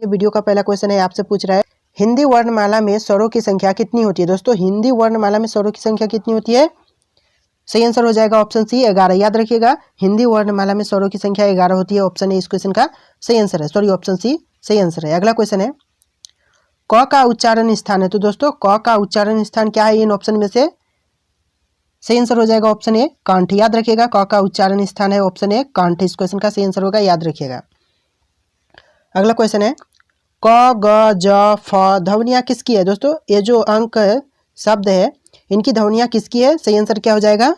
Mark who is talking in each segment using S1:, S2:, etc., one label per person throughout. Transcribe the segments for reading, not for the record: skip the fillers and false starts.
S1: ये वीडियो का पहला क्वेश्चन है, आपसे पूछ रहा है हिंदी वर्णमाला में स्वरों की संख्या कितनी होती है। दोस्तों हिंदी वर्णमाला में स्वरों की संख्या कितनी होती है? सही आंसर हो जाएगा ऑप्शन सी 11। याद रखिएगा हिंदी वर्णमाला में स्वरों की संख्या 11 होती है। ऑप्शन ए इस क्वेश्चन का सही आंसर है, सॉरी ऑप्शन सी सही आंसर है। अगला क्वेश्चन है क का उच्चारण स्थान है। तो दोस्तों क का उच्चारण स्थान क्या है इन ऑप्शन में से? सही आंसर हो जाएगा ऑप्शन ए कंठ। याद रखिएगा क का उच्चारण स्थान है ऑप्शन ए कंठ, इस क्वेश्चन का सही आंसर होगा, याद रखिएगा। अगला क्वेश्चन है क ग ज फ ध्वनियाँ किसकी है। दोस्तों ये जो अंक शब्द है इनकी ध्वनियाँ किसकी है? सही आंसर क्या हो जाएगा?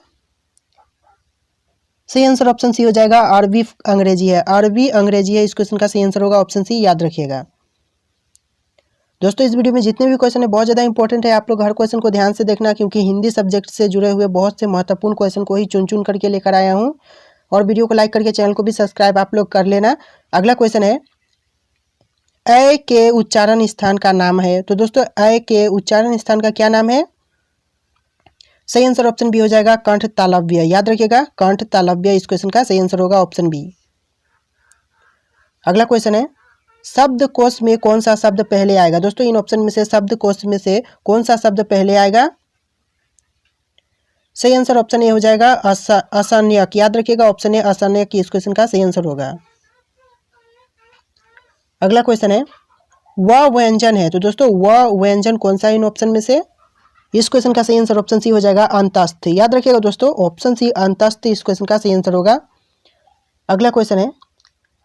S1: सही आंसर ऑप्शन सी हो जाएगा अरबी अंग्रेजी है, अरबी अंग्रेजी है, इस क्वेश्चन का सही आंसर होगा ऑप्शन सी, याद रखिएगा। दोस्तों इस वीडियो में जितने भी क्वेश्चन है बहुत ज़्यादा इंपॉर्टेंट है, आप लोग हर क्वेश्चन को ध्यान से देखना, क्योंकि हिंदी सब्जेक्ट से जुड़े हुए बहुत से महत्वपूर्ण क्वेश्चन को ही चुन चुन करके लेकर आया हूँ। और वीडियो को लाइक करके चैनल को भी सब्सक्राइब आप लोग कर लेना। अगला क्वेश्चन है अ के उच्चारण स्थान का नाम है। तो दोस्तों अ के उच्चारण स्थान का क्या नाम है? सही आंसर ऑप्शन बी हो जाएगा कंठ तालव्य। याद रखिएगा कंठ तालव्य, इस क्वेश्चन का सही आंसर होगा ऑप्शन बी। अगला क्वेश्चन है शब्दकोश में कौन सा शब्द पहले आएगा। दोस्तों इन ऑप्शन में से शब्दकोश में से कौन सा शब्द पहले आएगा? सही आंसर ऑप्शन ए हो जाएगा असंज्ञक। याद रखिएगा ऑप्शन ए असंज्ञक, इस क्वेश्चन का सही आंसर होगा। अगला क्वेश्चन है वह व्यंजन है। तो दोस्तों वह व्यंजन कौन सा इन ऑप्शन में से? इस क्वेश्चन का सही आंसर ऑप्शन सी हो जाएगा अंतस्थ। याद रखिएगा दोस्तों ऑप्शन सी अंतस्थ, इस क्वेश्चन का सही आंसर होगा। अगला क्वेश्चन है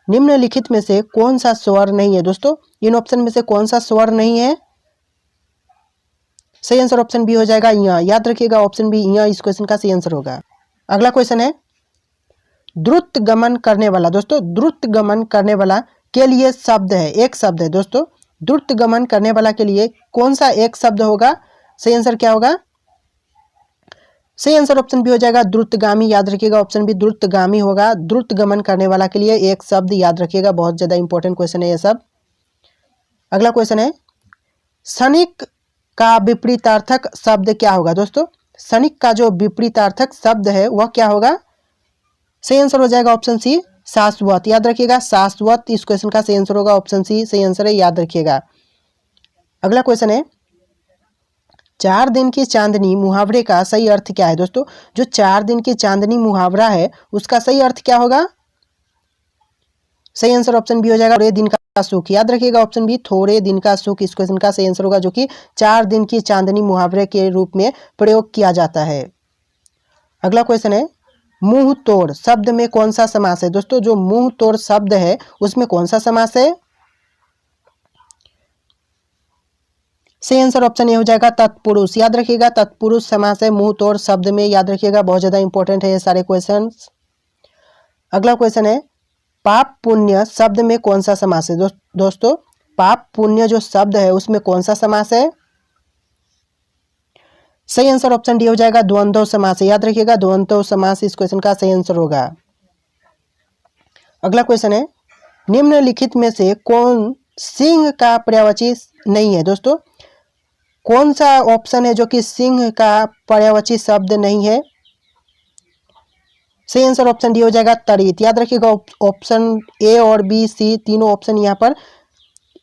S1: निम्नलिखित में से कौन सा स्वर नहीं है। दोस्तों इन ऑप्शन में से कौन सा स्वर नहीं है? सही आंसर ऑप्शन बी हो जाएगा य। याद रखिएगा ऑप्शन बी य, इस क्वेश्चन का सही आंसर होगा। अगला क्वेश्चन है द्रुत गमन करने वाला। दोस्तों द्रुत गमन करने वाला के लिए शब्द है, एक शब्द है। दोस्तों द्रुत गमन करने वाला के लिए कौन सा एक शब्द होगा? सही आंसर क्या होगा? सही आंसर ऑप्शन बी हो जाएगा द्रुतगामी। याद रखिएगा ऑप्शन बी द्रुतगामी होगा। द्रुत गमन करने वाला के लिए एक शब्द, याद रखिएगा, बहुत ज्यादा इंपॉर्टेंट क्वेश्चन है ये सब। अगला क्वेश्चन है क्षणिक का विपरीतार्थक शब्द क्या होगा। दोस्तों क्षणिक का जो विपरीतार्थक शब्द है वह क्या होगा? सही आंसर हो जाएगा ऑप्शन सी शाश्वत। याद रखिएगा शाश्वत, इस क्वेश्चन का सही आंसर होगा ऑप्शन सी सही आंसर है, याद रखिएगा। अगला क्वेश्चन है 4 दिन की चांदनी मुहावरे का सही अर्थ क्या है। दोस्तों जो 4 दिन की चांदनी मुहावरा है उसका सही अर्थ क्या होगा? सही आंसर ऑप्शन बी हो जाएगा थोड़े दिन का सुख। याद रखिएगा ऑप्शन बी थोड़े दिन का सुख, इस क्वेश्चन का सही आंसर होगा, जो कि 4 दिन की चांदनी मुहावरे के रूप में प्रयोग किया जाता है। अगला क्वेश्चन है मुंह तोड़ शब्द में कौन सा समास है। दोस्तों जो मुंह तोड़ शब्द है उसमें कौन सा समास है? सही आंसर ऑप्शन ए हो जाएगा तत्पुरुष। याद रखिएगा तत्पुरुष समास है मुंह तोड़ शब्द में, याद रखिएगा, बहुत ज्यादा इंपॉर्टेंट है ये सारे क्वेश्चन। अगला क्वेश्चन है पाप पुण्य शब्द में कौन सा समास है। दोस्तों पाप पुण्य जो शब्द है उसमें कौन सा समास है? सही आंसर ऑप्शन डी हो जाएगा द्वंद्व समास है। याद रखिएगा द्वंद्व समास, इस क्वेश्चन का सही आंसर होगा। अगला क्वेश्चन है निम्नलिखित में से कौन सिंह का पर्यायवाची नहीं है। दोस्तों कौन सा ऑप्शन है जो कि सिंह का पर्यायवाची शब्द नहीं है? सही आंसर ऑप्शन डी हो जाएगा तड़ित। याद रखिएगा ऑप्शन ए और बी सी तीनों ऑप्शन यहाँ पर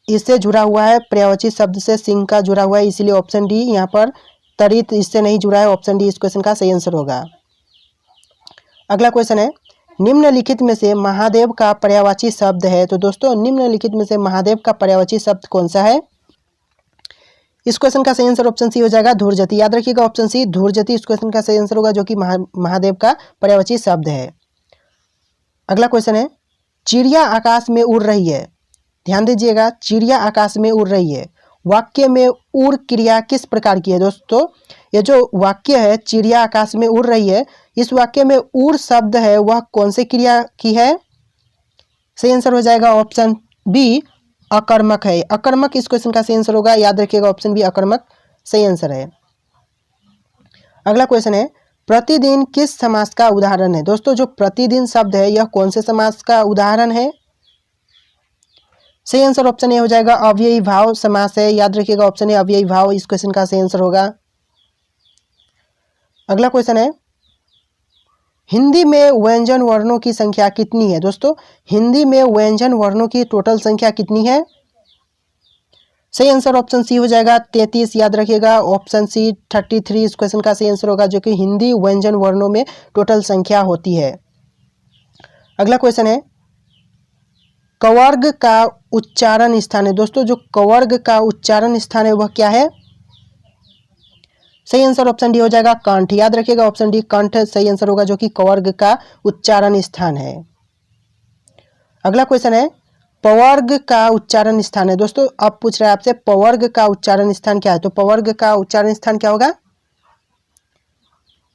S1: इससे जुड़ा हुआ है, पर्यायवाची शब्द से सिंह का जुड़ा हुआ है, इसीलिए ऑप्शन डी यहाँ पर तड़ित इससे नहीं जुड़ा है, ऑप्शन डी इस क्वेश्चन का सही आंसर होगा। अगला क्वेश्चन है निम्नलिखित में से महादेव का पर्यायवाची शब्द है। तो दोस्तों निम्नलिखित में से महादेव का पर्यायवाची शब्द कौन सा है? इस क्वेश्चन का सही आंसर ऑप्शन सी हो जाएगा धूर्जति। याद रखिएगा ऑप्शन सी धूर्जति, इस क्वेश्चन का सही आंसर होगा, जो कि महादेव का पर्यायवाची शब्द है। अगला क्वेश्चन है चिड़िया आकाश में उड़ रही है। ध्यान दीजिएगा चिड़िया आकाश में उड़ रही है, वाक्य में उड़ क्रिया किस प्रकार की है। दोस्तों ये जो वाक्य है चिड़िया आकाश में उड़ रही है, इस वाक्य में उड़ शब्द है वह कौन से क्रिया की है? सही आंसर हो जाएगा ऑप्शन बी अकर्मक है, अकर्मक, इस क्वेश्चन का सही आंसर होगा। याद रखिएगा ऑप्शन बी अकर्मक सही आंसर है। अगला क्वेश्चन है प्रतिदिन किस समास का उदाहरण है। दोस्तों जो प्रतिदिन शब्द है यह कौन से समास का उदाहरण है? सही आंसर ऑप्शन ए हो जाएगा अव्ययी भाव समास है। याद रखिएगा ऑप्शन ए अव्ययी भाव, इस क्वेश्चन का सही आंसर होगा। अगला क्वेश्चन है हिंदी में व्यंजन वर्णों की संख्या कितनी है। दोस्तों हिंदी में व्यंजन वर्णों की टोटल संख्या कितनी है? सही आंसर ऑप्शन सी हो जाएगा 33, याद रखिएगा ऑप्शन सी 33 इस क्वेश्चन का सही आंसर होगा, जो कि हिंदी व्यंजन वर्णों में टोटल संख्या होती है। अगला क्वेश्चन है कवर्ग का उच्चारण स्थान है। दोस्तों जो कवर्ग का उच्चारण स्थान है वह क्या है? सही आंसर ऑप्शन डी हो जाएगा कंठ, याद रखिएगा ऑप्शन डी कंठ सही आंसर होगा, जो कि कवर्ग का उच्चारण स्थान है। अगला क्वेश्चन है पवर्ग का उच्चारण स्थान है। दोस्तों अब पूछ रहा है आपसे पवर्ग का उच्चारण स्थान क्या है, तो पवर्ग का उच्चारण स्थान क्या होगा?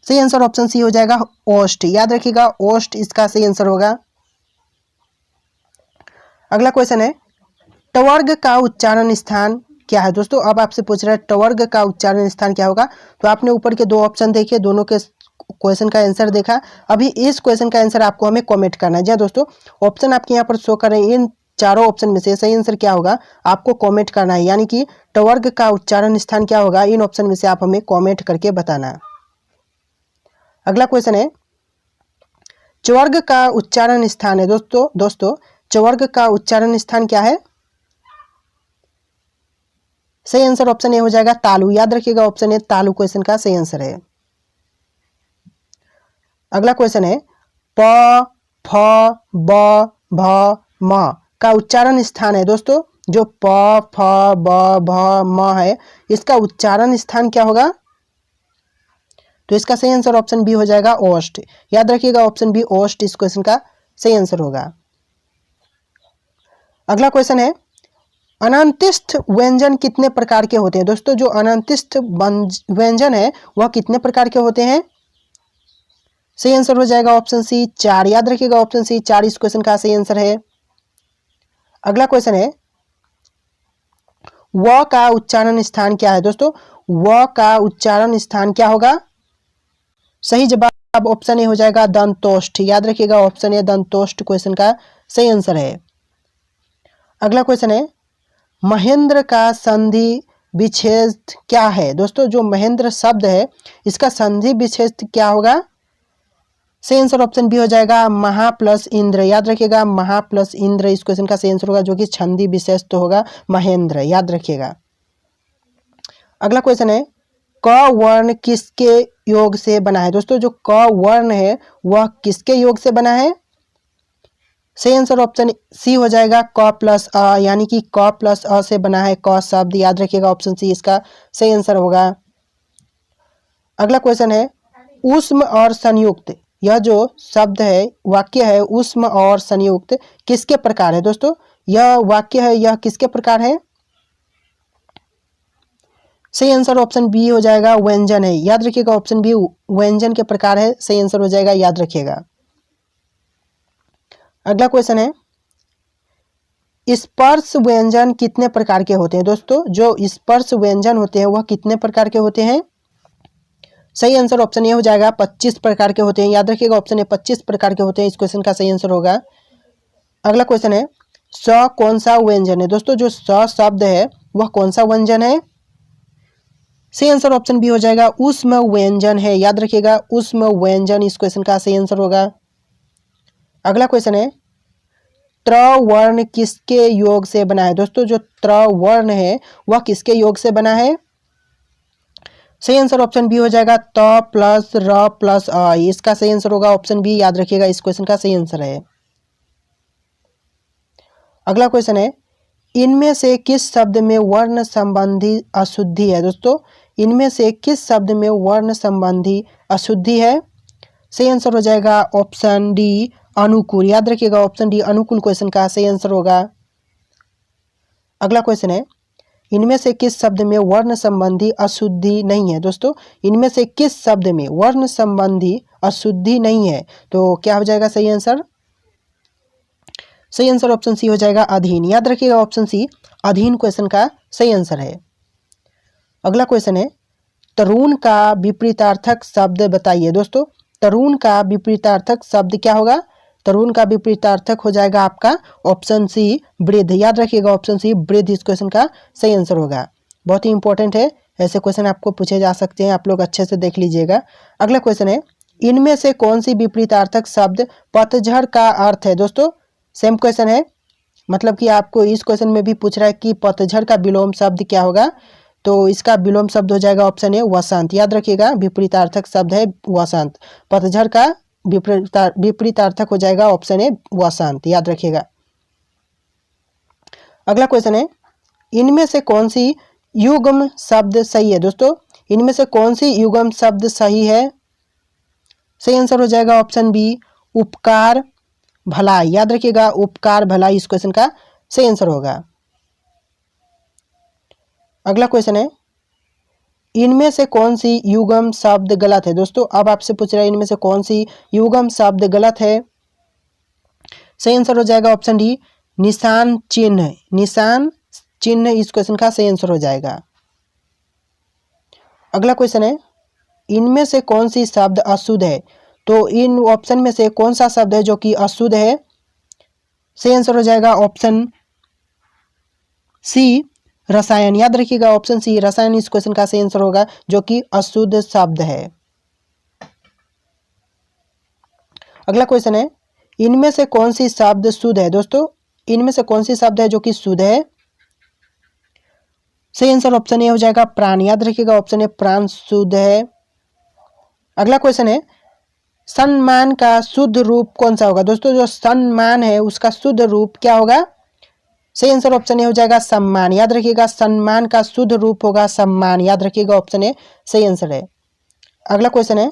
S1: सही आंसर ऑप्शन सी हो जाएगा ओष्ठ, याद रखिएगा ओष्ठ इसका सही आंसर होगा। अगला क्वेश्चन है टवर्ग का उच्चारण स्थान क्या है। दोस्तों अब आपसे पूछ रहा है टवर्ग का उच्चारण स्थान क्या होगा, तो आपने ऊपर के दो ऑप्शन देखे, दोनों के क्वेश्चन का आंसर देखा। अभी इस क्वेश्चन का आंसर आपको हमें कमेंट करना है। जी दोस्तों ऑप्शन आपके यहाँ पर शो कर रहे हैं, इन चारों ऑप्शन में से सही आंसर क्या होगा आपको कमेंट करना है, यानी कि टवर्ग का उच्चारण स्थान क्या होगा, इन ऑप्शन में से आप हमें कमेंट करके बताना। अगला क्वेश्चन है चवर्ग का उच्चारण स्थान है। दोस्तों चवर्ग का उच्चारण स्थान क्या है? सही आंसर ऑप्शन ए हो जाएगा तालु, याद रखिएगा ऑप्शन ए तालु क्वेश्चन का सही आंसर है। अगला क्वेश्चन है प फ ब भ म का उच्चारण स्थान है। दोस्तों जो प फ ब भ म है इसका उच्चारण स्थान क्या होगा, तो इसका सही आंसर ऑप्शन बी हो जाएगा ओष्ठ, याद रखिएगा ऑप्शन बी ओष्ठ इस क्वेश्चन का सही आंसर होगा। अगला क्वेश्चन है अनंतिस्थ व्यंजन कितने प्रकार के होते हैं। दोस्तों जो अनंतिस्थ व्यंजन है वह कितने प्रकार के होते हैं? सही आंसर हो जाएगा ऑप्शन सी 4, याद रखिएगा ऑप्शन सी 4 इस क्वेश्चन का सही आंसर है। अगला क्वेश्चन है व का उच्चारण स्थान क्या है। दोस्तों व का उच्चारण स्थान क्या होगा? सही जवाब ऑप्शन ए हो जाएगा दंतोष्ठ, याद रखिएगा ऑप्शन ए दंतोष्ठ क्वेश्चन का सही आंसर है। अगला क्वेश्चन है महेंद्र का संधि विच्छेद क्या है। दोस्तों जो महेंद्र शब्द है इसका संधि विच्छेद क्या होगा? सही आंसर ऑप्शन बी हो जाएगा महा प्लस इंद्र, याद रखिएगा महा प्लस इंद्र इस क्वेश्चन का सही आंसर होगा, जो कि संधि विशेष तो होगा महेंद्र, याद रखिएगा। अगला क्वेश्चन है क वर्ण किसके योग से बना है। दोस्तों जो क वर्ण है वह किसके योग से बना है? सही आंसर ऑप्शन सी हो जाएगा क प्लस अ, यानी कि क प्लस अ से बना है क शब्द, याद रखिएगा ऑप्शन सी इसका सही आंसर होगा। अगला क्वेश्चन है ऊष्म और संयुक्त, यह जो शब्द है वाक्य है ऊष्म और संयुक्त किसके प्रकार है। दोस्तों यह वाक्य है यह किसके प्रकार है? सही आंसर ऑप्शन बी हो जाएगा व्यंजन है, याद रखिएगा ऑप्शन बी व्यंजन के प्रकार है, सही आंसर हो जाएगा, याद रखिएगा। अगला क्वेश्चन है स्पर्श व्यंजन कितने प्रकार के होते हैं। दोस्तों जो स्पर्श व्यंजन होते हैं वह कितने प्रकार के होते हैं? सही आंसर ऑप्शन ए हो जाएगा 25 प्रकार के होते हैं, याद रखिएगा ऑप्शन ए 25 प्रकार के होते हैं इस क्वेश्चन का सही आंसर होगा। अगला क्वेश्चन है स कौन सा व्यंजन है। दोस्तों जो स शब्द है वह कौन सा व्यंजन है? सही आंसर ऑप्शन बी हो जाएगा ऊष्म व्यंजन है, याद रखिएगा ऊष्म व्यंजन इस क्वेश्चन का सही आंसर होगा। अगला क्वेश्चन है त्र वर्ण किसके योग से बना है। दोस्तों जो त्र वर्ण है वह किसके योग से बना है? सही आंसर ऑप्शन बी हो जाएगा त प्लस र प्लस अ, इसका सही आंसर होगा ऑप्शन बी, याद रखिएगा इस क्वेश्चन का सही आंसर है। अगला क्वेश्चन है इनमें से किस शब्द में वर्ण संबंधी अशुद्धि है। दोस्तों इनमें से किस शब्द में वर्ण संबंधी अशुद्धि है? सही आंसर हो जाएगा ऑप्शन डी अनुकूल, याद रखिएगा ऑप्शन डी अनुकूल क्वेश्चन का सही आंसर होगा। अगला क्वेश्चन है इनमें से किस शब्द में वर्ण संबंधी अशुद्धि नहीं है। दोस्तों इनमें से किस शब्द में वर्ण संबंधी अशुद्धि नहीं है, तो क्या हो जाएगा सही आंसर? सही आंसर ऑप्शन सी हो जाएगा अधीन, याद रखिएगा ऑप्शन सी अधीन क्वेश्चन का सही आंसर है। अगला क्वेश्चन है तरुण का विपरीतार्थक शब्द बताइए। दोस्तों तरुण का विपरीतार्थक शब्द क्या होगा? तरुण का विपरीतार्थक हो जाएगा आपका ऑप्शन सी वृद्ध, याद रखिएगा ऑप्शन सी वृद्ध इस क्वेश्चन का सही आंसर होगा। बहुत ही इंपॉर्टेंट है, ऐसे क्वेश्चन आपको पूछे जा सकते हैं, आप लोग अच्छे से देख लीजिएगा। अगला क्वेश्चन है इनमें से कौन सी विपरीतार्थक शब्द पतझड़ का अर्थ है। दोस्तों सेम क्वेश्चन है मतलब कि आपको इस क्वेश्चन में भी पूछ रहा है कि पतझड़ का विलोम शब्द क्या होगा, तो इसका विलोम शब्द हो जाएगा ऑप्शन ए वसंत। याद रखिएगा, विपरीतार्थक शब्द है वसंत। पतझड़ का विपरीतार्थक हो जाएगा ऑप्शन ए वसंत, याद रखिएगा। अगला क्वेश्चन है, इनमें से कौन सी युग्म शब्द सही है दोस्तों? इनमें से कौन सी युग्म शब्द सही है? सही आंसर हो जाएगा ऑप्शन बी उपकार भलाई। याद रखिएगा, उपकार भलाई इस क्वेश्चन का सही आंसर होगा। अगला क्वेश्चन है, इनमें से कौन सी युग्म शब्द गलत है? दोस्तों अब आपसे पूछ रहा है इनमें से कौन सी युग्म शब्द गलत है? सही आंसर हो जाएगा ऑप्शन डी निशान चिन्ह। निशान चिन्ह इस क्वेश्चन का सही आंसर हो जाएगा। अगला क्वेश्चन है, इनमें से कौन सी शब्द अशुद्ध है? तो इन ऑप्शन में से कौन सा शब्द है जो कि अशुद्ध है? सही आंसर हो जाएगा ऑप्शन सी रसायन। याद रखिएगा, ऑप्शन सी रसायन इस क्वेश्चन का सही आंसर होगा, जो कि अशुद्ध शब्द है। अगला क्वेश्चन है, इनमें से कौन सी शब्द शुद्ध है? दोस्तों इनमें से कौन सी शब्द है जो कि शुद्ध है? सही आंसर ऑप्शन ए हो जाएगा प्राण। याद रखिएगा, ऑप्शन ए प्राण शुद्ध है। अगला क्वेश्चन है, सम्मान का शुद्ध रूप कौन सा होगा? दोस्तों जो सम्मान है उसका शुद्ध रूप क्या होगा? सही आंसर ऑप्शन ए हो जाएगा सम्मान। याद रखिएगा, सम्मान का शुद्ध रूप होगा सम्मान। याद रखिएगा, ऑप्शन ए सही आंसर है। अगला क्वेश्चन है,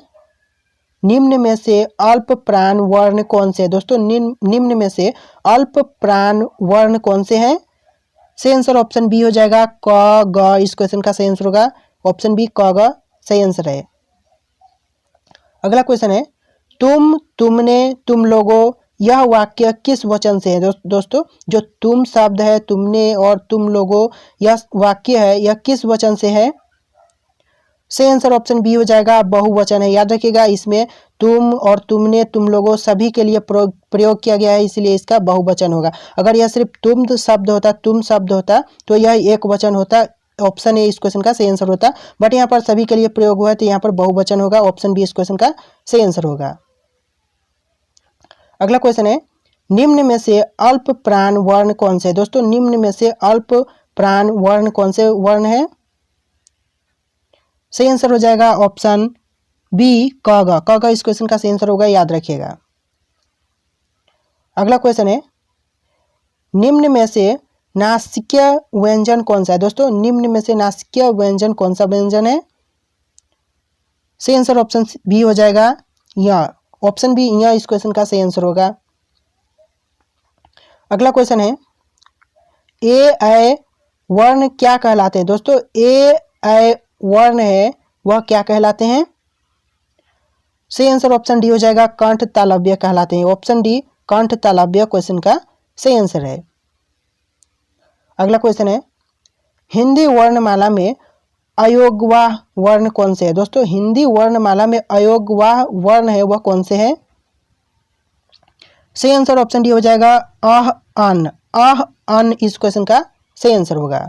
S1: निम्न में से अल्प प्राण वर्ण कौन से है? दोस्तों निम्न में से अल्प प्राण वर्ण कौन से हैं? सही आंसर ऑप्शन बी हो जाएगा क ग। इस क्वेश्चन का सही आंसर होगा ऑप्शन बी क ग सही आंसर है। अगला क्वेश्चन है, तुम तुमने तुम लोगों यह वाक्य किस वचन से है? दोस्तों जो तुम शब्द है, तुमने और तुम लोगों यह वाक्य है, यह किस वचन से है? सही आंसर ऑप्शन बी हो जाएगा बहुवचन है। याद रखिएगा, इसमें तुम और तुमने तुम लोगों सभी के लिए प्रयोग किया गया है, इसलिए इसका बहुवचन होगा। अगर यह सिर्फ तुम शब्द होता तो यह एक वचन होता, ऑप्शन ए इस क्वेश्चन का सही आंसर होता। बट यहाँ पर सभी के लिए प्रयोग हुआ है तो यहाँ पर बहुवचन होगा, ऑप्शन बी इस क्वेश्चन का सही आंसर होगा। अगला क्वेश्चन है, निम्न में से अल्प प्राण वर्ण कौन से है? दोस्तों निम्न में से अल्प प्राण वर्ण कौन से वर्ण है? सही आंसर हो जाएगा ऑप्शन बी क ग। क ग इस क्वेश्चन का सही आंसर होगा, याद रखिएगा। अगला क्वेश्चन है, निम्न में से नासिकीय व्यंजन कौन सा है? दोस्तों निम्न में से नासिकीय व्यंजन कौन सा व्यंजन है? सही आंसर ऑप्शन बी हो जाएगा या, ऑप्शन बी या इस क्वेश्चन का सही आंसर होगा। अगला क्वेश्चन है, ए ऐ वर्ण क्या कहलाते हैं? दोस्तों ए ऐ वर्ण है वह क्या कहलाते हैं? सही आंसर ऑप्शन डी हो जाएगा कंठ तालव्य कहलाते हैं। ऑप्शन डी कंठ तालव्य क्वेश्चन का सही आंसर है। अगला क्वेश्चन है, हिंदी वर्णमाला में अयोगवाह वर्ण कौन से है? दोस्तों हिंदी वर्णमाला में अयोगवाह वर्ण है वह कौन से है? सही आंसर ऑप्शन डी हो जाएगा अह अन। अह अन इस क्वेश्चन का सही आंसर होगा।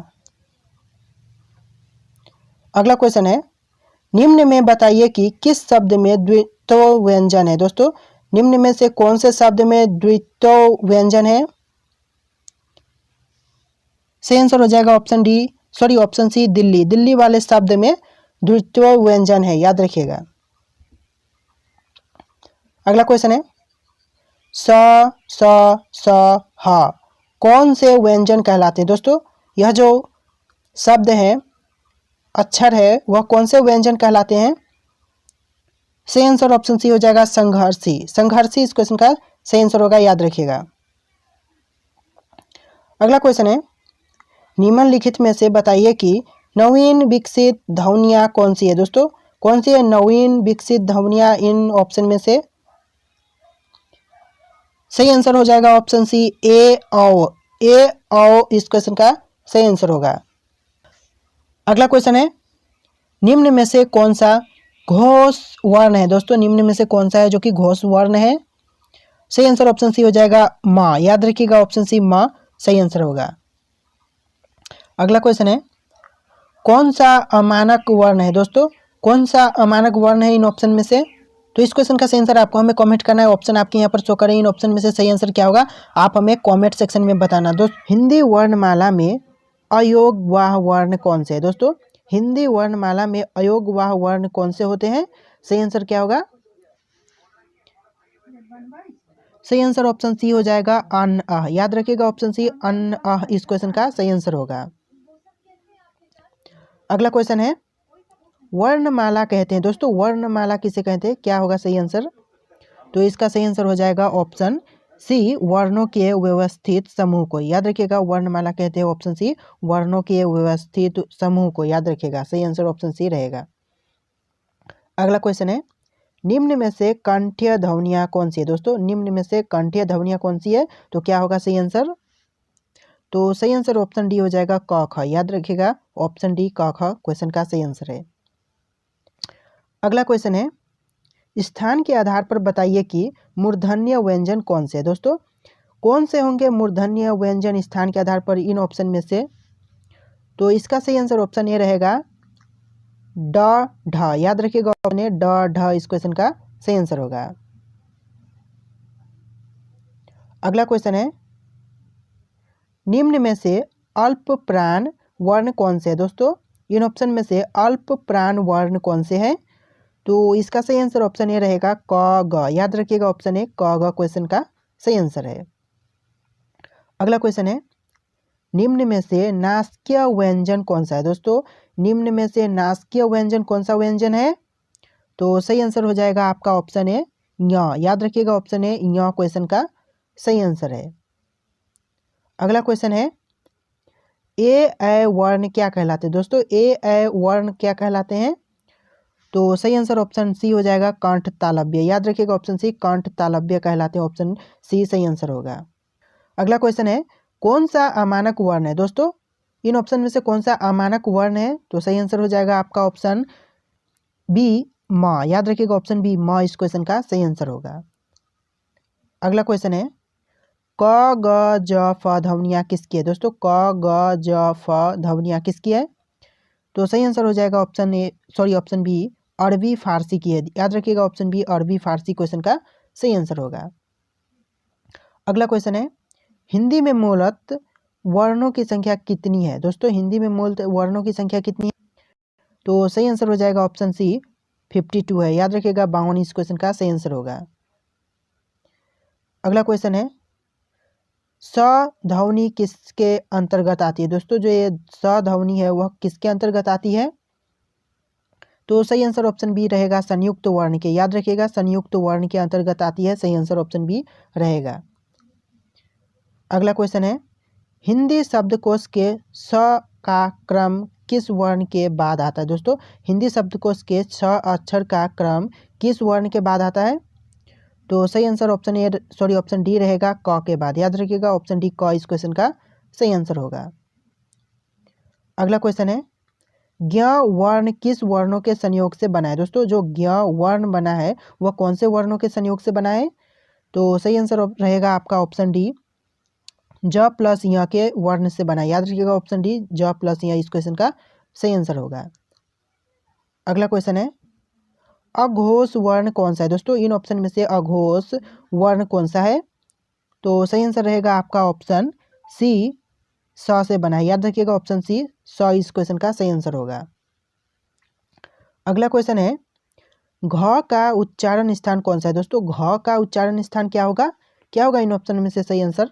S1: अगला क्वेश्चन है, निम्न में बताइए कि किस शब्द में द्वित्व व्यंजन है? दोस्तों निम्न में से कौन से शब्द में द्वित्व व्यंजन है? सही आंसर हो जाएगा ऑप्शन सी दिल्ली। दिल्ली वाले शब्द में द्वित्व व्यंजन है, याद रखिएगा। अगला क्वेश्चन है, स ह कौन से व्यंजन कहलाते हैं? दोस्तों यह जो शब्द है, अक्षर है, वह कौन से व्यंजन कहलाते हैं? सही आंसर ऑप्शन सी हो जाएगा संघर्षी। संघर्षी इस क्वेश्चन का सही आंसर होगा, याद रखिएगा। अगला क्वेश्चन है, निम्नलिखित में से बताइए कि नवीन विकसित ध्वनियाँ कौन सी है? दोस्तों कौन सी है नवीन विकसित ध्वनियाँ इन ऑप्शन में से? सही आंसर हो जाएगा ऑप्शन सी ए औ। ए औ इस क्वेश्चन का सही आंसर होगा। अगला क्वेश्चन है, निम्न में से कौन सा घोष वर्ण है? दोस्तों निम्न में से कौन सा है जो कि घोष वर्ण है? सही आंसर ऑप्शन सी हो जाएगा माँ। याद रखिएगा, ऑप्शन सी माँ सही आंसर होगा। अगला क्वेश्चन है, कौन सा अमानक वर्ण है? दोस्तों कौन सा अमानक वर्ण है इन ऑप्शन में से? तो इस क्वेश्चन का सही आंसर आपको हमें कमेंट करना है। ऑप्शन आपके यहाँ पर शो करें, इन ऑप्शन में से सही आंसर क्या होगा आप हमें कमेंट सेक्शन में बताना। दोस्तों हिंदी वर्णमाला में अयोगवाह वर्ण कौन से है? दोस्तों हिंदी वर्णमाला में अयोगवाह वर्ण कौन से होते हैं? सही आंसर क्या होगा? सही आंसर ऑप्शन सी हो जाएगा अन अह। याद रखिएगा ऑप्शन सी अन अह इस क्वेश्चन का सही आंसर होगा। अगला क्वेश्चन है वर्णमाला कहते हैं। दोस्तों वर्णमाला किसे कहते हैं? क्या होगा सही आंसर? तो इसका सही आंसर हो जाएगा ऑप्शन सी वर्णों के व्यवस्थित समूह को। याद रखिएगा वर्णमाला कहते हैं ऑप्शन सी वर्णों के व्यवस्थित समूह को। याद रखिएगा सही आंसर ऑप्शन सी रहेगा। अगला क्वेश्चन है निम्न में से कंठीय ध्वनियाँ कौन सी है? दोस्तों निम्न में से कंठीय ध्वनियाँ कौन सी है? तो क्या होगा सही आंसर? तो सही आंसर ऑप्शन डी हो जाएगा क ख। याद रखिएगा ऑप्शन डी क ख क्वेश्चन का सही आंसर है। अगला क्वेश्चन है स्थान के आधार पर बताइए कि मूर्धन्य व्यंजन कौन से है? दोस्तों कौन से होंगे मूर्धन्य व्यंजन स्थान के आधार पर इन ऑप्शन में से? तो इसका सही आंसर ऑप्शन ए रहेगा ड ढ। याद रखिएगा ऑप्शन ए ड ढ इस क्वेश्चन का सही आंसर होगा। अगला क्वेश्चन है निम्न में से अल्प प्राण वर्ण कौन से है? दोस्तों इन ऑप्शन में से अल्प प्राण वर्ण कौन से हैं? तो इसका सही आंसर ऑप्शन ए रहेगा क ग। याद रखिएगा ऑप्शन ए क ग क्वेश्चन का सही आंसर है। अगला क्वेश्चन है निम्न में से नासिकीय व्यंजन कौन सा है? दोस्तों निम्न में से नासिकीय व्यंजन कौन सा व्यंजन है? तो सही आंसर हो जाएगा आपका ऑप्शन ए ञ। याद रखिएगा ऑप्शन ए ञ क्वेश्चन का सही आंसर है। अगला क्वेश्चन है ए वर्ण क्या कहलाते हैं? दोस्तों ए वर्ण क्या कहलाते हैं? तो सही आंसर ऑप्शन सी हो जाएगा कंठ तालव्य। याद रखिएगा ऑप्शन सी कंठ तालव्य कहलाते हैं। ऑप्शन सी सही आंसर होगा। अगला क्वेश्चन है कौन सा अमानक वर्ण है? दोस्तों इन ऑप्शन में से कौन सा अमानक वर्ण है? तो सही आंसर हो जाएगा आपका ऑप्शन बी म। याद रखिएगा ऑप्शन बी म इस क्वेश्चन का सही आंसर होगा। अगला क्वेश्चन है क ग ज फ ध्वनियाँ किसकी है? दोस्तों क ग ज फ ध्वनियाँ किसकी है? तो सही आंसर हो जाएगा ऑप्शन बी अरबी फारसी की है। याद रखिएगा ऑप्शन बी अरबी फारसी क्वेश्चन का सही आंसर होगा। अगला क्वेश्चन है हिंदी में मूलतः वर्णों की संख्या कितनी है? दोस्तों हिंदी में मूलतः वर्णों की संख्या कितनी है? तो सही आंसर हो जाएगा ऑप्शन सी 52 है। याद रखिएगा 52 इस क्वेश्चन का सही आंसर होगा। अगला क्वेश्चन है स ध्वनि किसके अंतर्गत आती है? दोस्तों जो ये स ध्वनि है वह किसके अंतर्गत आती है? तो सही आंसर ऑप्शन बी रहेगा संयुक्त वर्ण के। याद रखिएगा संयुक्त वर्ण के अंतर्गत आती है। सही आंसर ऑप्शन बी रहेगा। अगला क्वेश्चन है हिंदी शब्दकोश के स का क्रम किस वर्ण के बाद आता है? दोस्तों हिंदी शब्दकोश के 6 अक्षर का क्रम किस वर्ण के बाद आता है? तो सही आंसर ऑप्शन डी रहेगा क के बाद। याद रखिएगा ऑप्शन डी क इस क्वेश्चन का सही आंसर होगा। अगला क्वेश्चन है ज्ञ वर्ण किस वर्णों के संयोग से बना है? दोस्तों जो ज्ञ वर्ण बना है वह कौन से वर्णों के संयोग से बना है? तो सही आंसर रहेगा आपका ऑप्शन डी ज प्लस य के वर्ण से बना है। याद रखिएगा ऑप्शन डी ज प्लस य इस क्वेश्चन का सही आंसर होगा। अगला क्वेश्चन है अघोष वर्ण कौन सा है? दोस्तों इन ऑप्शन में से अघोष वर्ण कौन सा है? तो सही आंसर रहेगा आपका ऑप्शन सी स से बना है। याद रखिएगा ऑप्शन सी स इस क्वेश्चन का सही आंसर होगा। अगला क्वेश्चन है घ का उच्चारण स्थान कौन सा है? दोस्तों घ का उच्चारण स्थान क्या होगा इन ऑप्शन में से सही आंसर?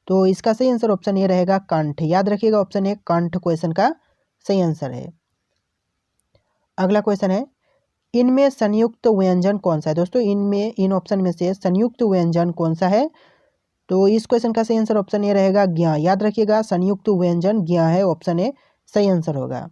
S1: तो इसका सही आंसर ऑप्शन ए रहेगा कंठ। याद रखिएगा ऑप्शन ए कंठ क्वेश्चन का सही आंसर है। अगला क्वेश्चन है इनमें संयुक्त व्यंजन कौन सा है? दोस्तों इन ऑप्शन में से संयुक्त व्यंजन कौन सा है? तो इस क्वेश्चन का सही आंसर ऑप्शन ए रहेगा ज्ञ। याद रखिएगा संयुक्त व्यंजन ज्ञ है। ऑप्शन ए सही आंसर होगा।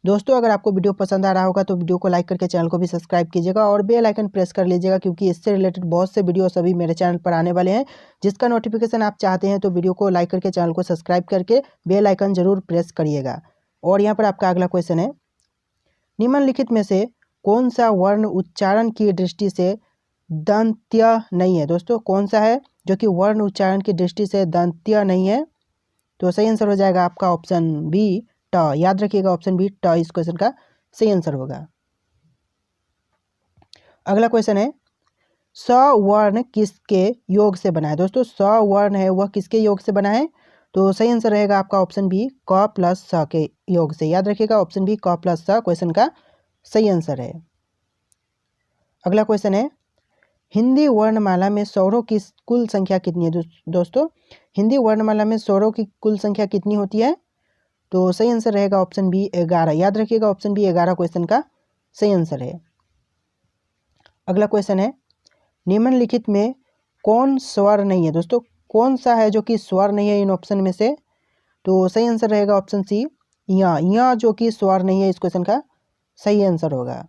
S1: दोस्तों अगर आपको वीडियो पसंद आ रहा होगा तो वीडियो को लाइक करके चैनल को भी सब्सक्राइब कीजिएगा और बेल आइकन प्रेस कर लीजिएगा क्योंकि इससे रिलेटेड बहुत से वीडियो सभी मेरे चैनल पर आने वाले हैं जिसका नोटिफिकेशन आप चाहते हैं। तो वीडियो को लाइक करके चैनल को सब्सक्राइब करके बेल आइकन जरूर प्रेस करिएगा। और यहाँ पर आपका अगला क्वेश्चन है निम्नलिखित में से कौन सा वर्ण उच्चारण की दृष्टि से दंत्य नहीं है? दोस्तों कौन सा है जो कि वर्ण उच्चारण की दृष्टि से दंत्य नहीं है? तो सही आंसर हो जाएगा आपका ऑप्शन बी ट। याद रखिएगा ऑप्शन बी ट इस क्वेश्चन का सही आंसर होगा। अगला क्वेश्चन है सवर्ण किसके योग से बना है। दोस्तों सवर्ण है वह किसके योग से बना है, तो सही आंसर रहेगा आपका ऑप्शन बी क प्लस स के योग से। याद रखिएगा ऑप्शन बी क प्लस स क्वेश्चन का सही आंसर है। अगला क्वेश्चन है हिंदी वर्णमाला में स्वरों की कुल संख्या कितनी है। दोस्तों हिंदी वर्णमाला में स्वरों की कुल संख्या कितनी होती है, तो सही आंसर रहेगा ऑप्शन बी 11। याद रखिएगा ऑप्शन बी 11 क्वेश्चन का सही आंसर है। अगला क्वेश्चन है निम्नलिखित में कौन स्वर नहीं है। दोस्तों कौन सा है जो कि स्वर नहीं है इन ऑप्शन में से, तो सही आंसर रहेगा ऑप्शन सी या जो कि स्वर नहीं है इस क्वेश्चन का सही आंसर होगा।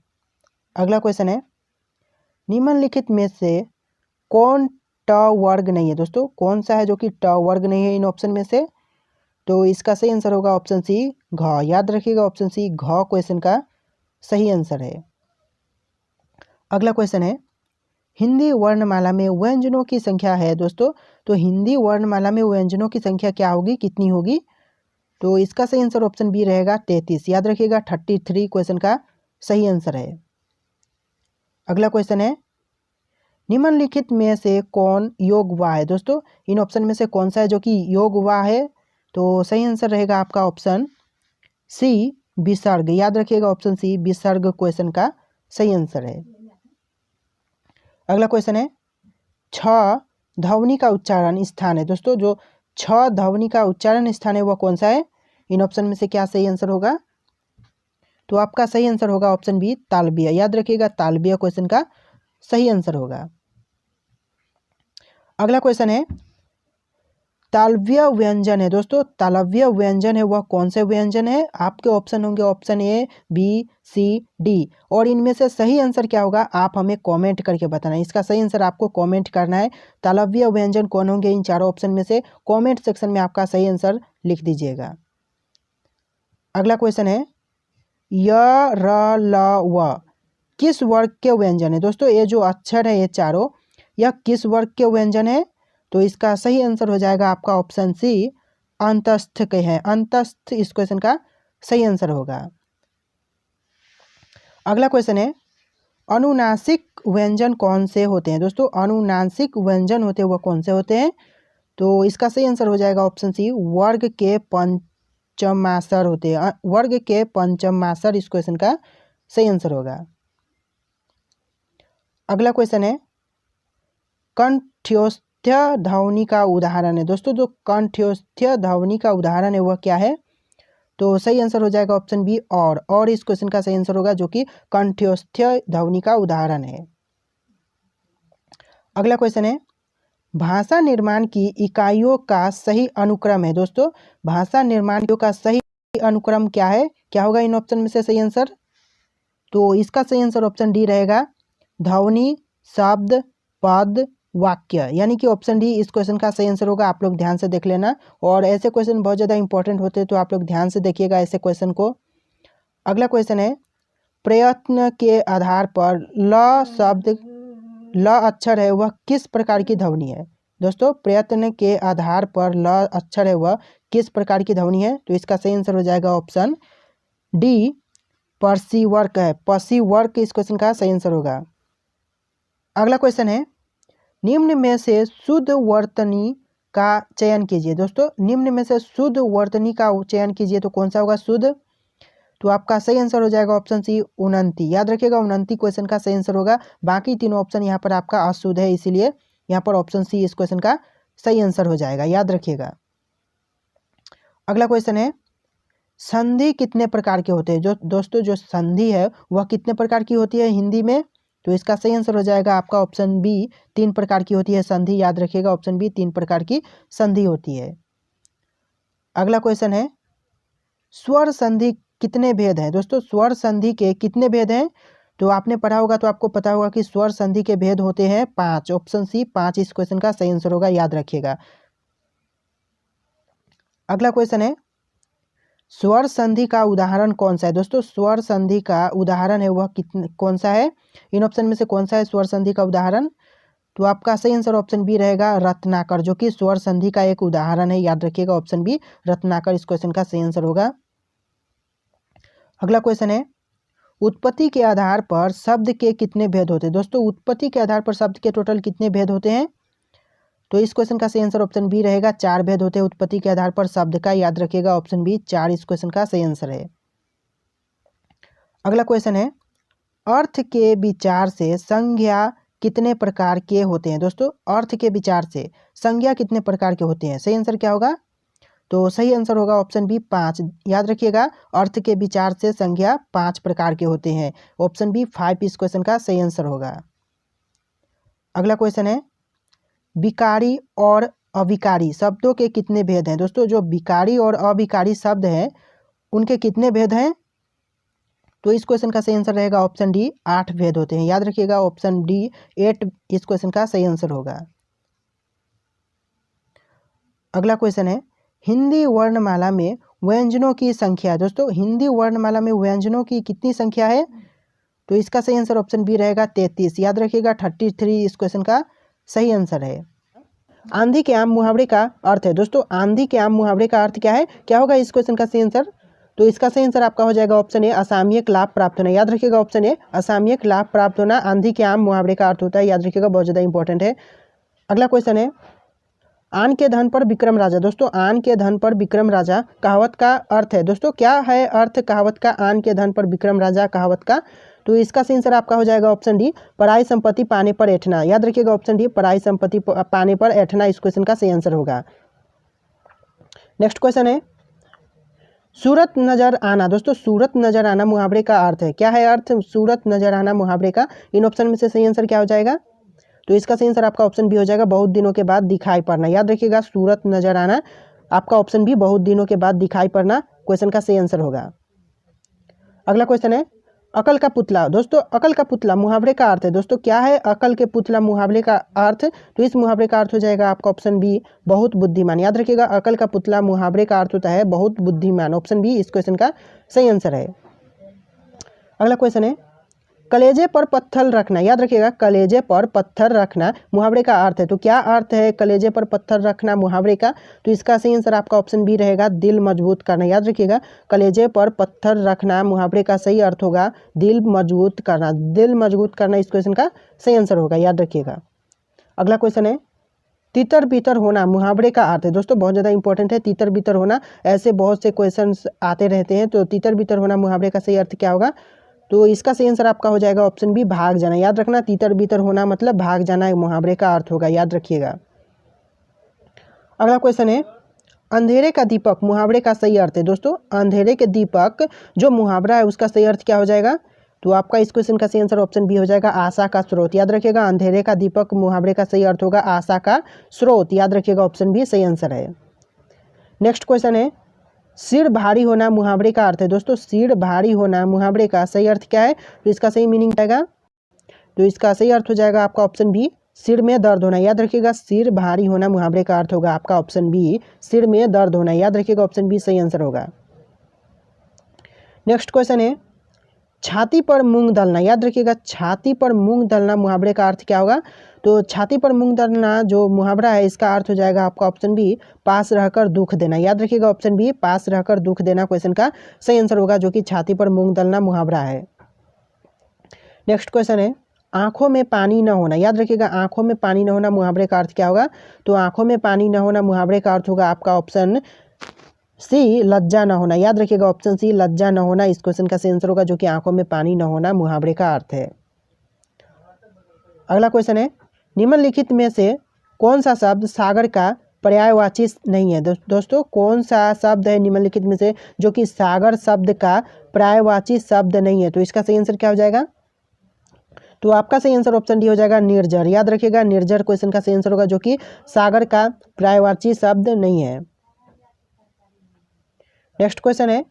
S1: अगला क्वेश्चन है निम्नलिखित में से कौन ट वर्ग नहीं है। दोस्तों कौन सा है जो कि ट वर्ग नहीं है इन ऑप्शन में से, तो इसका सही आंसर होगा ऑप्शन सी घ। याद रखिएगा ऑप्शन सी घ क्वेश्चन का सही आंसर है। अगला क्वेश्चन है हिंदी वर्णमाला में व्यंजनों की संख्या है। दोस्तों तो हिंदी वर्णमाला में व्यंजनों की संख्या क्या होगी, कितनी होगी, तो इसका सही आंसर ऑप्शन बी रहेगा 33। याद रखिएगा 33 क्वेश्चन का सही आंसर है। अगला क्वेश्चन है निम्नलिखित में से कौन योग वा है। दोस्तों इन ऑप्शन में से कौन सा है जो कि योग वा है, तो सही आंसर रहेगा आपका ऑप्शन सी विसर्ग। याद रखिएगा ऑप्शन सी विसर्ग क्वेश्चन का सही आंसर है। अगला क्वेश्चन है छ ध्वनि का उच्चारण स्थान है। दोस्तों जो छ ध्वनि का उच्चारण स्थान है वह कौन सा है, इन ऑप्शन में से क्या सही आंसर होगा, तो आपका सही आंसर होगा ऑप्शन बी तालव्य। याद रखिएगा तालव्य क्वेश्चन का सही आंसर होगा। अगला क्वेश्चन है तालव्य व्यंजन है। दोस्तों तालव्य व्यंजन है वह कौन से व्यंजन है, आपके ऑप्शन होंगे option A B C D, और इनमें से सही आंसर क्या होगा आप हमें कमेंट करके बताना है। इसका सही आंसर आपको कमेंट करना है। तालव्य व्यंजन कौन होंगे इन चारों ऑप्शन में से, कमेंट सेक्शन में आपका सही आंसर लिख दीजिएगा। अगला क्वेश्चन है य र ल व किस वर्ग के व्यंजन है। दोस्तों ये जो अक्षर है ये चारों यह किस वर्ग के व्यंजन है, तो इसका सही आंसर हो जाएगा आपका ऑप्शन सी अंतस्थ के हैं। अंतस्थ इस क्वेश्चन का सही आंसर होगा। अगला क्वेश्चन है अनुनासिक व्यंजन कौन से होते हैं। दोस्तों अनुनासिक व्यंजन होते हैं वह कौन से होते हैं, तो इसका सही आंसर हो जाएगा ऑप्शन सी वर्ग के पंचमाक्षर होते हैं। वर्ग के पंचमाक्षर इस क्वेश्चन का सही आंसर होगा। अगला क्वेश्चन है कंठ्योस्थ्य ध्वनि का उदाहरण है। दोस्तों जो कंठ्योस्थ्य ध्वनि का उदाहरण है वह क्या है, तो सही आंसर हो जाएगा ऑप्शन बी और इस क्वेश्चन का सही आंसर होगा जो कि कंठ्योस्थ्य ध्वनि का उदाहरण है। अगला क्वेश्चन है भाषा निर्माण की इकाइयों का सही अनुक्रम है। दोस्तों भाषा निर्माण का सही अनुक्रम क्या है, क्या होगा इन ऑप्शन में से सही आंसर, तो इसका सही आंसर ऑप्शन डी रहेगा ध्वनि शब्द पद वाक्य, यानी कि ऑप्शन डी इस क्वेश्चन का सही आंसर होगा। आप लोग ध्यान से देख लेना, और ऐसे क्वेश्चन बहुत ज़्यादा इंपॉर्टेंट होते हैं तो आप लोग ध्यान से देखिएगा ऐसे क्वेश्चन को। अगला क्वेश्चन है प्रयत्न के आधार पर ल शब्द ल अक्षर है वह किस प्रकार की ध्वनि है। दोस्तों प्रयत्न के आधार पर ल अक्षर है वह किस प्रकार की ध्वनि है, तो इसका सही आंसर हो जाएगा ऑप्शन डी पर्सिवर्क है। पर्सिवर्क इस क्वेश्चन का सही आंसर होगा। अगला क्वेश्चन है निम्न में से शुद्ध वर्तनी का चयन कीजिए। दोस्तों निम्न में से शुद्ध वर्तनी का चयन कीजिए, तो कौन सा होगा शुद्ध, तो आपका सही आंसर हो जाएगा ऑप्शन सी 29। याद रखिएगा 29 क्वेश्चन का सही आंसर होगा। बाकी तीनों ऑप्शन यहाँ पर आपका अशुद्ध है, इसीलिए यहाँ पर ऑप्शन सी इस क्वेश्चन का सही आंसर हो जाएगा। याद रखिएगा। अगला क्वेश्चन है संधि कितने प्रकार के होते हैं। जो दोस्तों जो संधि है वह कितने प्रकार की होती है हिंदी में, तो इसका सही आंसर हो जाएगा आपका ऑप्शन बी 3 प्रकार की होती है संधि। याद रखिएगा ऑप्शन बी 3 प्रकार की संधि होती है। अगला क्वेश्चन है स्वर संधि कितने भेद हैं। दोस्तों स्वर संधि के कितने भेद हैं, तो आपने पढ़ा होगा तो आपको पता होगा कि स्वर संधि के भेद होते हैं 5। ऑप्शन सी 5 इस क्वेश्चन का सही आंसर होगा। याद रखिएगा। अगला क्वेश्चन है स्वर संधि का उदाहरण कौन सा है। दोस्तों स्वर संधि का उदाहरण है वह कौन सा है, इन ऑप्शन में से कौन सा है स्वर संधि का उदाहरण, तो आपका सही आंसर ऑप्शन बी रहेगा रत्नाकर, जो कि स्वर संधि का एक उदाहरण है। याद रखिएगा ऑप्शन बी रत्नाकर इस क्वेश्चन का सही आंसर होगा। अगला क्वेश्चन है उत्पत्ति के आधार पर शब्द के कितने भेद होते हैं? दोस्तों उत्पत्ति के आधार पर शब्द के टोटल कितने भेद होते हैं? तो इस क्वेश्चन का सही आंसर ऑप्शन बी रहेगा, 4 भेद होते हैं उत्पत्ति के आधार पर शब्द का। याद रखिएगा ऑप्शन बी 4 इस क्वेश्चन का सही आंसर है। अगला क्वेश्चन है, अर्थ के विचार से संज्ञा कितने प्रकार के होते हैं? दोस्तों अर्थ के विचार से संज्ञा कितने प्रकार के होते हैं? सही आंसर क्या होगा? तो सही आंसर होगा ऑप्शन बी 5। याद रखिएगा अर्थ के विचार से संज्ञा 5 प्रकार के होते हैं। ऑप्शन बी 5 इस क्वेश्चन का सही आंसर होगा। अगला क्वेश्चन है, विकारी और अविकारी शब्दों के कितने भेद हैं? दोस्तों जो विकारी और अविकारी शब्द हैं उनके कितने भेद हैं? तो इस क्वेश्चन का सही आंसर रहेगा ऑप्शन डी 8 भेद होते हैं। याद रखिएगा ऑप्शन डी 8 इस क्वेश्चन का सही आंसर होगा। अगला क्वेश्चन है, हिंदी वर्णमाला में व्यंजनों की संख्या। दोस्तों हिंदी वर्णमाला में व्यंजनों की कितनी संख्या है? तो इसका सही आंसर ऑप्शन बी रहेगा 33। याद रखिएगा 33 इस क्वेश्चन का सही आंसर है। आंधी के आम मुहावरे का अर्थ है। दोस्तों आंधी के आम मुहावरे का अर्थ क्या है? क्या होगा इस क्वेश्चन का सही आंसर? तो इसका सही आंसर आपका हो जाएगा ऑप्शन ए असामयिक लाभ प्राप्त होना। याद रखिएगा ऑप्शन ए असामयिक लाभ प्राप्त होना आंधी के आम मुहावरे का अर्थ होता है। याद रखिएगा बहुत ज़्यादा इंपॉर्टेंट है। अगला क्वेश्चन है, आन के धन पर विक्रम राजा। दोस्तों आन के धन पर विक्रम राजा कहावत का अर्थ है। दोस्तों क्या है अर्थ कहावत का? आन के धन पर विक्रम राजा कहावत का। तो इसका सही आंसर आपका हो जाएगा ऑप्शन डी पराई संपत्ति पाने पर ऐठना। याद रखिएगा ऑप्शन डी पराई संपत्ति पाने पर ऐठना इस क्वेश्चन का सही आंसर होगा। नेक्स्ट क्वेश्चन है, सूरत नजर आना। दोस्तों सूरत नजर आना मुहावरे का अर्थ है। क्या है अर्थ सूरत नजर आना मुहावरे का? इन ऑप्शन में से सही आंसर क्या हो जाएगा? तो इसका सही आंसर आपका ऑप्शन बी हो जाएगा बहुत दिनों के बाद दिखाई पड़ना। याद रखिएगा सूरत नजर आना आपका ऑप्शन बी बहुत दिनों के बाद दिखाई पड़ना क्वेश्चन का सही आंसर होगा। अगला क्वेश्चन है, अकल का पुतला। दोस्तों अकल का पुतला मुहावरे का अर्थ है। दोस्तों क्या है अकल के पुतला मुहावरे का अर्थ? तो इस मुहावरे का अर्थ हो जाएगा आपका ऑप्शन बी बहुत बुद्धिमान। याद रखिएगा अकल का पुतला मुहावरे का अर्थ होता है बहुत बुद्धिमान। ऑप्शन बी इस क्वेश्चन का सही आंसर है। अगला क्वेश्चन है, कलेजे पर पत्थर रखना। याद रखिएगा कलेजे पर पत्थर रखना मुहावरे का अर्थ है। तो क्या अर्थ है कलेजे पर पत्थर रखना मुहावरे का? तो इसका सही आंसर आपका ऑप्शन बी रहेगा दिल मजबूत करना। याद रखिएगा कलेजे पर पत्थर रखना मुहावरे का सही अर्थ होगा दिल मजबूत करना। दिल मजबूत करना इस क्वेश्चन का सही आंसर होगा। याद रखिएगा। अगला क्वेश्चन है, तितर बितर होना मुहावरे का अर्थ है। दोस्तों बहुत ज़्यादा इंपॉर्टेंट है तितर बितर होना। ऐसे बहुत से क्वेश्चन आते रहते हैं। तो तितर बितर होना मुहावरे का सही अर्थ क्या होगा? तो इसका सही आंसर आपका हो जाएगा ऑप्शन बी भाग जाना। याद रखना तितर बितर होना मतलब भाग जाना मुहावरे का अर्थ होगा। याद रखिएगा। अगला क्वेश्चन है, अंधेरे का दीपक मुहावरे का सही अर्थ है। दोस्तों अंधेरे के दीपक जो मुहावरा है उसका सही अर्थ क्या हो जाएगा? तो आपका इस क्वेश्चन का सही आंसर ऑप्शन बी हो जाएगा आशा का स्रोत। याद रखिएगा अंधेरे का दीपक मुहावरे का सही अर्थ होगा आशा का स्रोत। याद रखिएगा ऑप्शन बी सही आंसर है। नेक्स्ट क्वेश्चन है, सिर भारी होना मुहावरे का अर्थ है। दोस्तों सिर भारी होना मुहावरे का सही अर्थ क्या है? तो इसका सही मीनिंग आएगा तो इसका सही अर्थ हो जाएगा आपका ऑप्शन बी सिर में दर्द होना। याद रखिएगा सिर भारी होना मुहावरे का अर्थ होगा आपका ऑप्शन बी सिर में दर्द होना। याद रखिएगा ऑप्शन बी सही आंसर होगा। नेक्स्ट क्वेश्चन है, छाती पर मूंग दलना। याद रखिएगा छाती पर मूंग दलना मुहावरे का अर्थ क्या होगा? तो छाती पर मूंग दलना जो मुहावरा है इसका अर्थ हो जाएगा आपका ऑप्शन बी पास रहकर दुख देना। याद रखिएगा ऑप्शन बी पास रहकर दुख देना क्वेश्चन का सही आंसर होगा जो कि छाती पर मूंग दलना मुहावरा है। नेक्स्ट क्वेश्चन है, आंखों में पानी न होना। याद रखिएगा आंखों में पानी न होना मुहावरे का अर्थ क्या होगा? तो आंखों में पानी न होना मुहावरे का अर्थ होगा आपका ऑप्शन सी लज्जा न होना। याद रखिएगा ऑप्शन सी लज्जा न होना इस क्वेश्चन का सही आंसर होगा जो कि आंखों में पानी न होना मुहावरे का अर्थ है। अगला क्वेश्चन है, निम्नलिखित में से कौन सा शब्द सागर का पर्यायवाची नहीं है? दोस्तों कौन सा शब्द है निम्नलिखित में से जो कि सागर शब्द का पर्यायवाची शब्द नहीं है? तो इसका सही आंसर क्या हो जाएगा? तो आपका सही आंसर ऑप्शन डी हो जाएगा निर्जर। याद रखिएगा निर्जर क्वेश्चन का सही आंसर होगा जो कि सागर का पर्यायवाची शब्द नहीं है। नेक्स्ट क्वेश्चन है,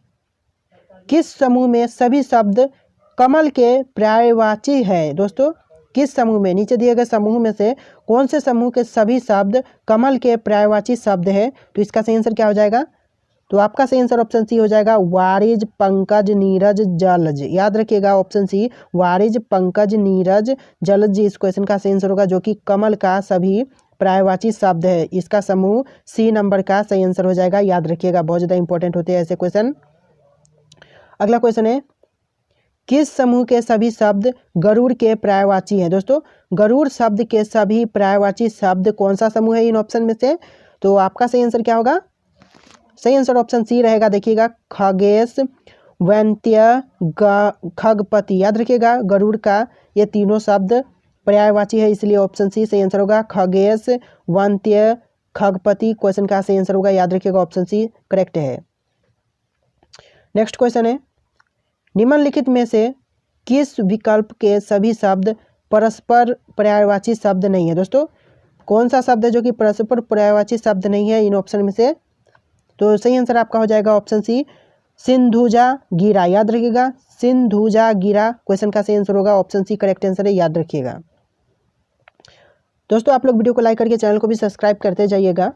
S1: किस समूह में सभी शब्द कमल के पर्यायवाची है? दोस्तों किस समूह में नीचे दिए गए समूह में से कौन से समूह के सभी शब्द कमल के पर्यायवाची शब्द है? तो इसका सही आंसर क्या हो जाएगा? तो आपका सही आंसर ऑप्शन सी हो जाएगा वारिज पंकज नीरज जलज। याद रखिएगा ऑप्शन सी वारिज पंकज नीरज जलज इस क्वेश्चन का सही आंसर होगा जो कि कमल का सभी पर्यायवाची शब्द है। इसका समूह सी नंबर का सही आंसर हो जाएगा। याद रखिएगा बहुत ज़्यादा इंपॉर्टेंट होते हैं ऐसे क्वेश्चन। अगला क्वेश्चन है, किस समूह के सभी शब्द गरुड़ के पर्यायवाची हैं? दोस्तों गरुड़ शब्द के सभी पर्यायवाची शब्द कौन सा समूह है इन ऑप्शन में से? तो आपका सही आंसर क्या होगा? सही आंसर ऑप्शन सी रहेगा। देखिएगा खगेश, वैन्त्य, खगपति। याद रखिएगा गरुड़ का ये तीनों शब्द पर्यायवाची है, इसलिए ऑप्शन सी सही आंसर होगा। खगेश, वैन्त्य, खगपति क्वेश्चन का सही आंसर होगा। याद रखिएगा ऑप्शन सी करेक्ट है। नेक्स्ट क्वेश्चन है, निम्नलिखित में से किस विकल्प के सभी शब्द परस्पर पर्यायवाची शब्द नहीं है? दोस्तों कौन सा शब्द है जो कि परस्पर पर्यायवाची शब्द नहीं है इन ऑप्शन में से? तो सही आंसर आपका हो जाएगा ऑप्शन सी सिंधुजा गिरा। याद रखिएगा सिंधुजा गिरा क्वेश्चन का सही आंसर होगा। ऑप्शन सी करेक्ट आंसर है, याद रखिएगा। दोस्तों आप लोग वीडियो को लाइक करके चैनल को भी सब्सक्राइब करते जाइएगा।